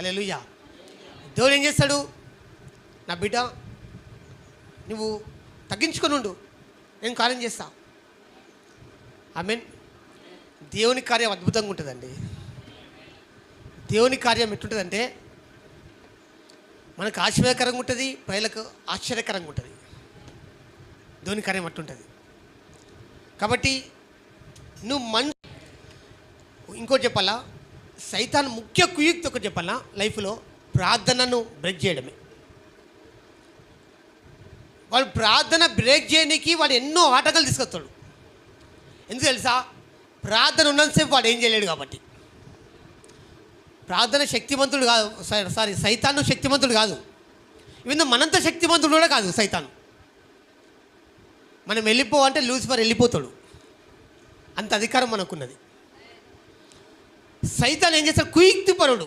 హల్లెలూయా. దేవుడు ఏం చేస్తాడు? నా బిడ్డ నువ్వు తగ్గించుకొని ఉండు, నేను కార్యం చేస్తా. ఆమేన్. దేవుని కార్యం అద్భుతంగా ఉంటుందండి. దేవుని కార్యం ఎట్లుంటుందంటే మనకు ఆశ్చర్యకరంగా ఉంటుంది, ప్రజలకు ఆశ్చర్యకరంగా ఉంటుంది. దేవుని కార్యం అట్లుంటుంది. కాబట్టి నువ్వు ఇంకోటి చెప్పాలా, సైతాన్ ముఖ్య కుయుక్తి ఒకటి చెప్పాలా లైఫ్లో, ప్రార్థనను బ్రేక్ చేయడమే. వాడు ప్రార్థన బ్రేక్ చేయడానికి వాడు ఎన్నో ఆటగాలు తీసుకొస్తాడు. ఎందుకు తెలుసా? ప్రార్థన ఉన్నంతసేపు వాడు ఏం చేయలేడు కాబట్టి. ప్రార్థన శక్తిమంతుడు కాదు, సైతాను శక్తిమంతుడు కాదు. ఈవెన్ మనంత శక్తిమంతుడు కూడా కాదు సైతాను. మనం వెళ్ళిపోవంటే లూసిఫర్ వెళ్ళిపోతాడు, అంత అధికారం మనకున్నది. సైతాన్ ఏం చేస్తాడు? కుయుక్తిపరుడు.